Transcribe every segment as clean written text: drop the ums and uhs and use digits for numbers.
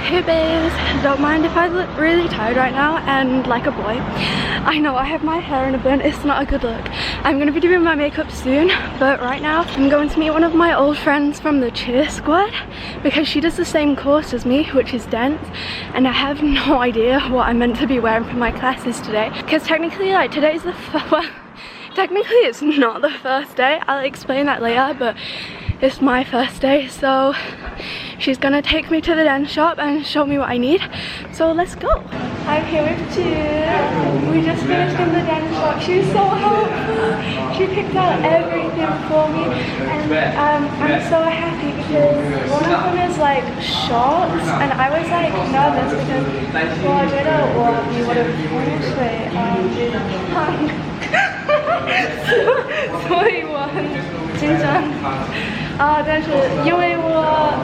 Hey babes, don't mind if I look really tired right now and like a boy. I know I have my hair in a bun, it's not a good look. I'm going to be doing my makeup soon, but right now I'm going to meet one of my old friends from the cheer squad because she does the same course as me, which is dance, and I have no idea what I'm meant to be wearing for my classes today because technically like today's the technically it's not the first day. I'll explain that later, but it's my first day, so she's gonna take me to the dance shop and show me what I need. So let's go. I'm here with June. We just finished in the dance shop. She was so helpful. She picked out everything for me, and I'm so happy because one of them is like shorts, and I was like nervous because well, I don't know what you would have finished it. 所以我很紧张。但是因为我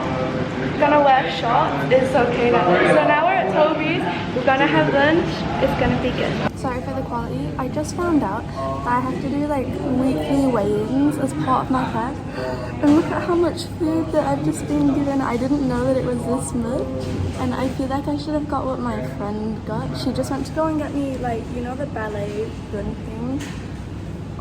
gonna wear shorts, it's okay now. So now we're at Toby's, we're gonna have lunch, it's gonna be good. Sorry for the quality, I just found out that I have to do like weekly weigh-ins as part of my class. And look at how much food that I've just been given. I didn't know that it was this much. And I feel like I should have got what my friend got. She just went to go and get me like, you know, the ballet bun thing.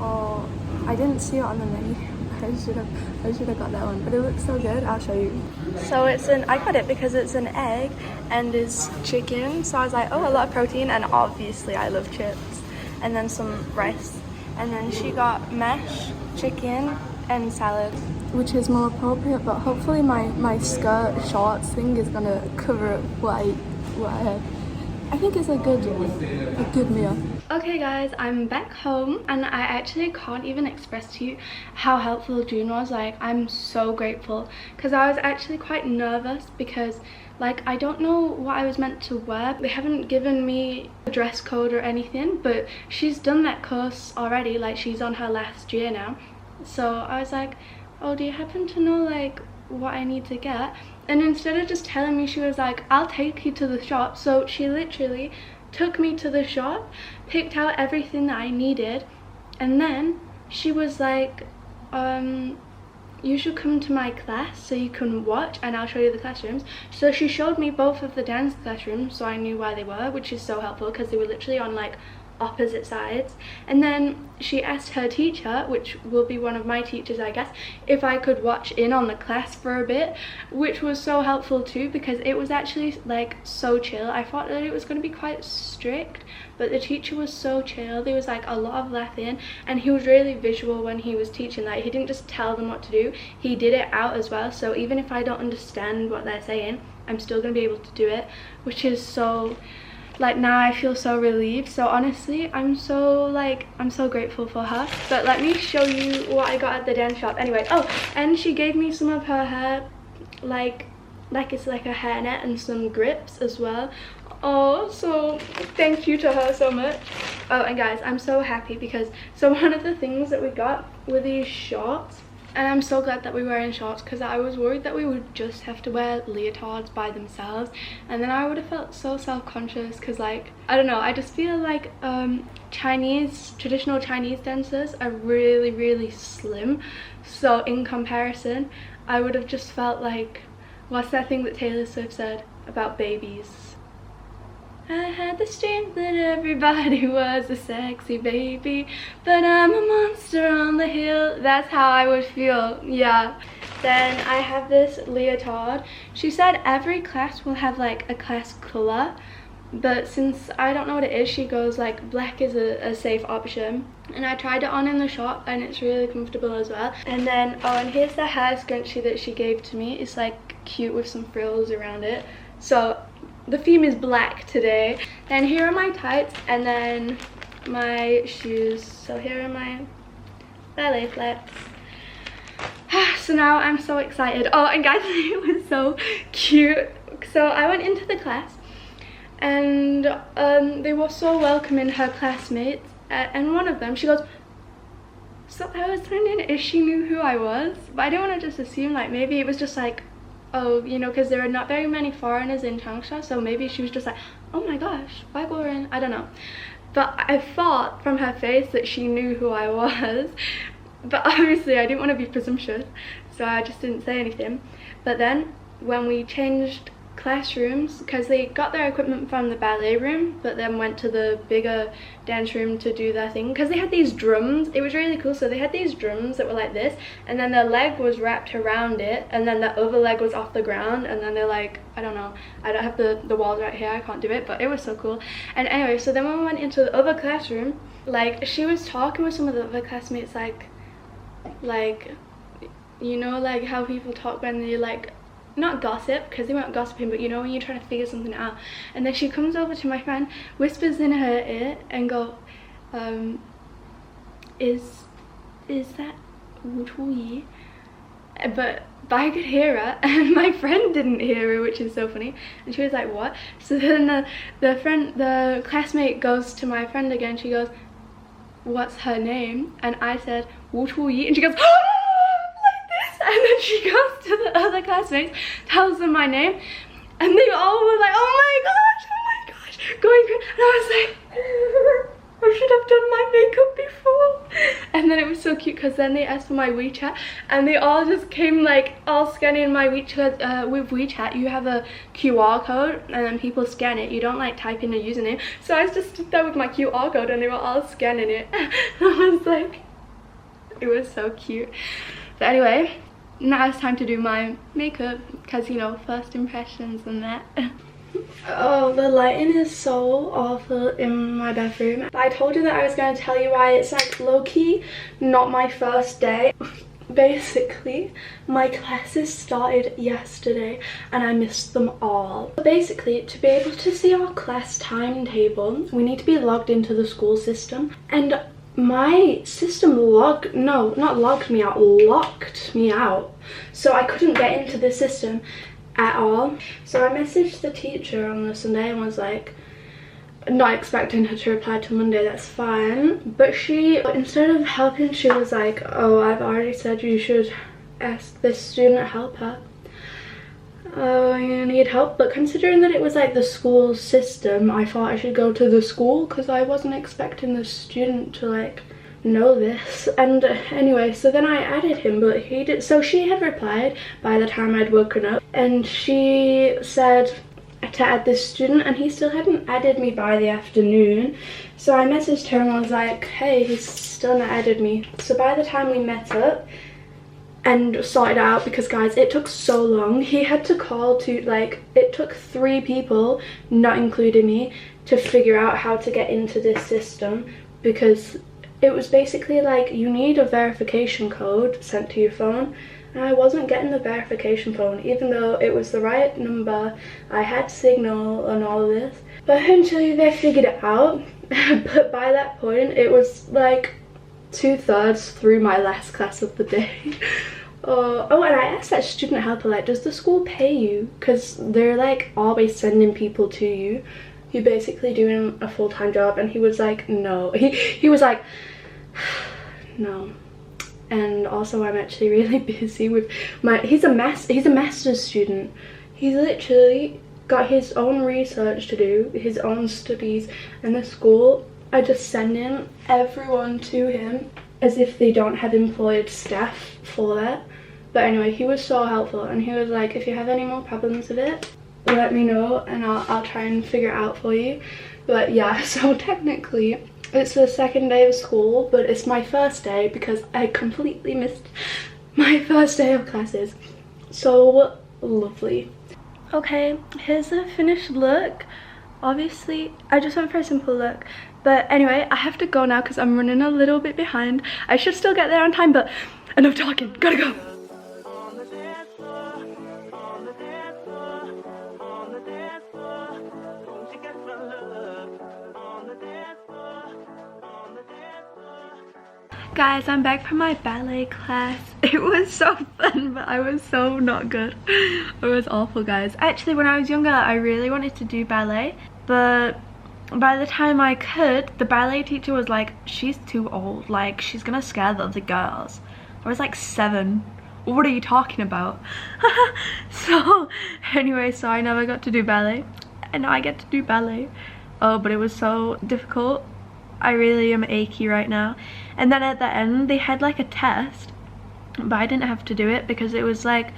Or I didn't see it on the menu. I should have got that one, but it looks so good. I'll show you. So I got it because it's an egg and is chicken. So I was like, oh, a lot of protein, and obviously I love chips. And then some rice. And then she got mash, chicken, and salad, which is more appropriate. But hopefully my skirt shorts thing is gonna cover up what I had. I think it's a good meal. Okay guys, I'm back home and I actually can't even express to you how helpful June was. Like, I'm so grateful because I was actually quite nervous because like I don't know what I was meant to wear. They haven't given me a dress code or anything, but she's done that course already. Like, she's on her last year now. So I was like, oh, do you happen to know like what I need to get? And instead of just telling me, she was like, I'll take you to the shop. So she literally took me to the shop, picked out everything that I needed, and then she was like, you should come to my class so you can watch and I'll show you the classrooms. So she showed me both of the dance classrooms so I knew where they were, which is so helpful because they were literally on like opposite sides. And then she asked her teacher, which will be one of my teachers I guess, if I could watch in on the class for a bit, which was so helpful too because it was actually like so chill. I thought that it was going to be quite strict, but the teacher was so chill. There was like a lot of laughing, and he was really visual when he was teaching. Like, he didn't just tell them what to do, he did it out as well. So even if I don't understand what they're saying, I'm still going to be able to do it, which is so, like, now I feel so relieved. So honestly, I'm so grateful for her. But let me show you what I got at the dance shop anyway. Oh, and she gave me some of her hair, like it's like a hairnet and some grips as well. Oh, so thank you to her so much. Oh, and guys, I'm so happy because one of the things that we got were these shorts. And I'm so glad that we were in shorts because I was worried that we would just have to wear leotards by themselves, and then I would have felt so self-conscious because, like, I don't know, I just feel like traditional Chinese dancers are really slim. So in comparison, I would have just felt like, what's that thing that Taylor Swift said about babies? I had this dream that everybody was a sexy baby, but I'm a monster on the hill. That's how I would feel, yeah. Then I have this leotard. She said every class will have like a class color, but since I don't know what it is, she goes like black is a safe option. And I tried it on in the shop and it's really comfortable as well. And then, oh, and here's the hair scrunchie that she gave to me. It's like cute with some frills around it. So the theme is black today. Then here are my tights and then my shoes. So here are my ballet flats. So now I'm so excited. Oh, and guys, it was so cute. So I went into the class and they were so welcoming, her classmates, and one of them, she goes, so I was wondering if she knew who I was, but I didn't want to just assume, like, maybe it was just like, oh, you know, because there are not very many foreigners in Changsha, so maybe she was just like, oh my gosh, Weiguoren, I don't know. But I thought from her face that she knew who I was, but obviously I didn't want to be presumptuous, so I just didn't say anything. But then when we changed classrooms because they got their equipment from the ballet room but then went to the bigger dance room to do their thing because they had these drums. It was really cool. So they had these drums that were like this, and then their leg was wrapped around it, and then the other leg was off the ground, and then they're like, I don't know, I don't have the walls right here, I can't do it, but it was so cool. And anyway, so then when we went into the other classroom, like she was talking with some of the other classmates, like you know, like how people talk when they like, not gossip because they weren't gossiping, but you know when you're trying to figure something out. And then she comes over to my friend, whispers in her ear and go, is that 吴初一? But I could hear her and my friend didn't hear her, which is so funny. And she was like, what? So then the classmate goes to my friend again. She goes, what's her name? And I said 吴初一, and she goes, and then she goes to the other classmates, tells them my name, and they all were like, oh my gosh, going crazy. And I was like, I should have done my makeup before. And then it was so cute because then they asked for my WeChat, and they all just came like all scanning my WeChat. With WeChat you have a QR code and then people scan it, you don't like type in a username. So I just stood there with my QR code and they were all scanning it. I was like, it was so cute. But anyway, now it's time to do my makeup because, you know, first impressions and that. Oh, the lighting is so awful in my bedroom. I told you that I was going to tell you why it's like low-key not my first day. Basically, my classes started yesterday and I missed them all. Basically, to be able to see our class timetable, we need to be logged into the school system, and my system locked me out, so I couldn't get into the system at all. So I messaged the teacher on the Sunday and was like, not expecting her to reply till Monday, that's fine. But she, instead of helping, she was like, oh, I've already said you should ask this student helper. Oh, you need help? But considering that it was like the school system, I thought I should go to the school because I wasn't expecting the student to like know this. And anyway, so then I added him, but he did. So she had replied by the time I'd woken up, and she said to add this student, and he still hadn't added me by the afternoon. So I messaged her and I was like, hey, he's still not added me. So by the time we met up and sorted out, because guys, it took so long. He had to call to, like, it took 3 people, not including me, to figure out how to get into this system, because it was basically like you need a verification code sent to your phone, and I wasn't getting the verification phone, even though it was the right number, I had signal and all of this. But eventually they figured it out. But by that point it was like 2/3 through my last class of the day. Oh, and I asked that student helper, like, does the school pay you? Because they're like always sending people to you. You're basically doing a full-time job. And he was like, no. He was like, no. And also I'm actually really busy with my, he's a master's student. He's literally got his own research to do, his own studies, and the school are just sending everyone to him as if they don't have employed staff for that. But anyway, he was so helpful, and he was like, if you have any more problems with it, let me know and I'll try and figure it out for you. But yeah, so technically it's the second day of school, but it's my first day because I completely missed my first day of classes. So lovely. Okay, here's the finished look. Obviously I just went for a simple look, but anyway, I have to go now because I'm running a little bit behind. I should still get there on time, but enough talking, gotta go. Guys, I'm back from my ballet class. It was so fun, but I was so not good. It was awful, guys. Actually, when I was younger, I really wanted to do ballet, but by the time I could, the ballet teacher was like, she's too old, like she's gonna scare the other girls. I was like 7. What are you talking about? So anyway, so I never got to do ballet, and now I get to do ballet. Oh, but it was so difficult. I really am achy right now. And then at the end they had like a test, but I didn't have to do it because it was like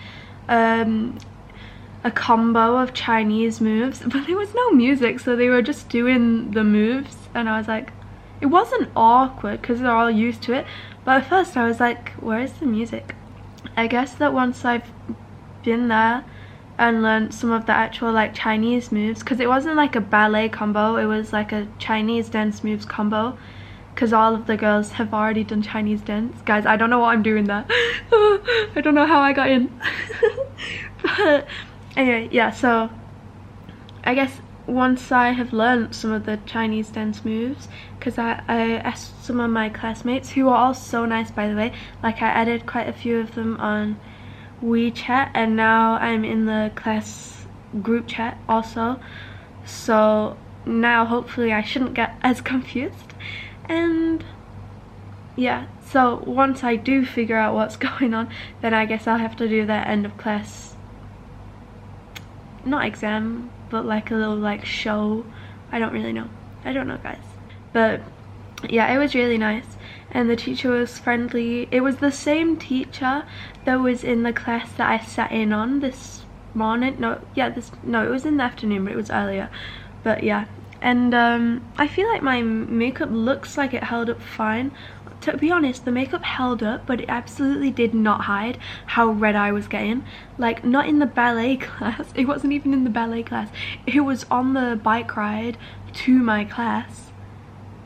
a combo of Chinese moves, but there was no music, so they were just doing the moves, and I was like, it wasn't awkward because they're all used to it, but at first I was like, where's the music? I guess that once I've been there and learned some of the actual like Chinese moves, because it wasn't like a ballet combo, it was like a Chinese dance moves combo, because all of the girls have already done Chinese dance. Guys, I don't know what I'm doing there. I don't know how I got in. But anyway, yeah, so I guess once I have learned some of the Chinese dance moves, because I asked some of my classmates, who are all so nice by the way, like I added quite a few of them on WeChat, and now I'm in the class group chat also, so now hopefully I shouldn't get as confused. And yeah, so once I do figure out what's going on, then I guess I'll have to do that end of class, not exam, but like a little like show. I don't really know. I don't know, guys. But yeah, it was really nice, and the teacher was friendly. It was the same teacher that was in the class that I sat in on this morning. No, it was in the afternoon, but it was earlier. But yeah, and I feel like my makeup looks like it held up fine. To be honest, the makeup held up, but it absolutely did not hide how red I was getting. Like, not in the ballet class. It wasn't even in the ballet class. It was on the bike ride to my class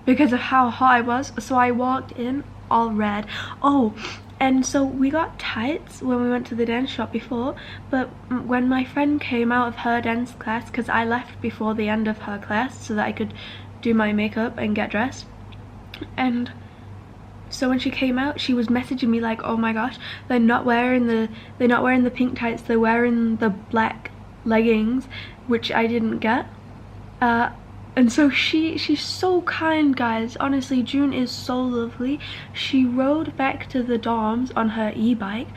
because of how hot I was. So I walked in all red. Oh, and so we got tights when we went to the dance shop before, but when my friend came out of her dance class, because I left before the end of her class so that I could do my makeup and get dressed, and so when she came out, she was messaging me like, oh my gosh, they're not wearing the pink tights, they're wearing the black leggings, which I didn't get. And so she's so kind, guys. Honestly, June is so lovely. She rode back to the dorms on her e-bike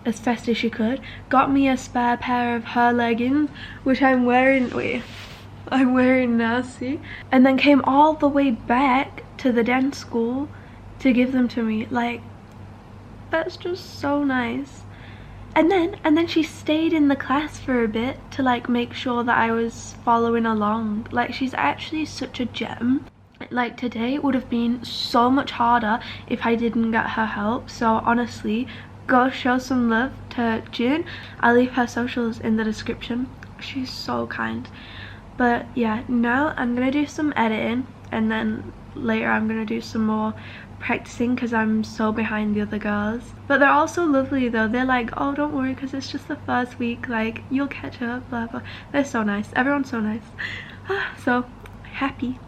as fast as she could, got me a spare pair of her leggings, which I'm wearing, I'm wearing now, see? And then came all the way back to the dance school to give them to me. Like, that's just so nice. And then she stayed in the class for a bit to like make sure that I was following along. Like, she's actually such a gem. Like, today would have been so much harder if I didn't get her help. So honestly, go show some love to June. I'll leave her socials in the description. She's so kind. But yeah, now I'm gonna do some editing, and then later I'm gonna do some more practicing because I'm so behind the other girls. But they're all so lovely though. They're like, oh, don't worry, because it's just the first week, like, you'll catch up, blah blah. They're so nice. Everyone's so nice. So happy.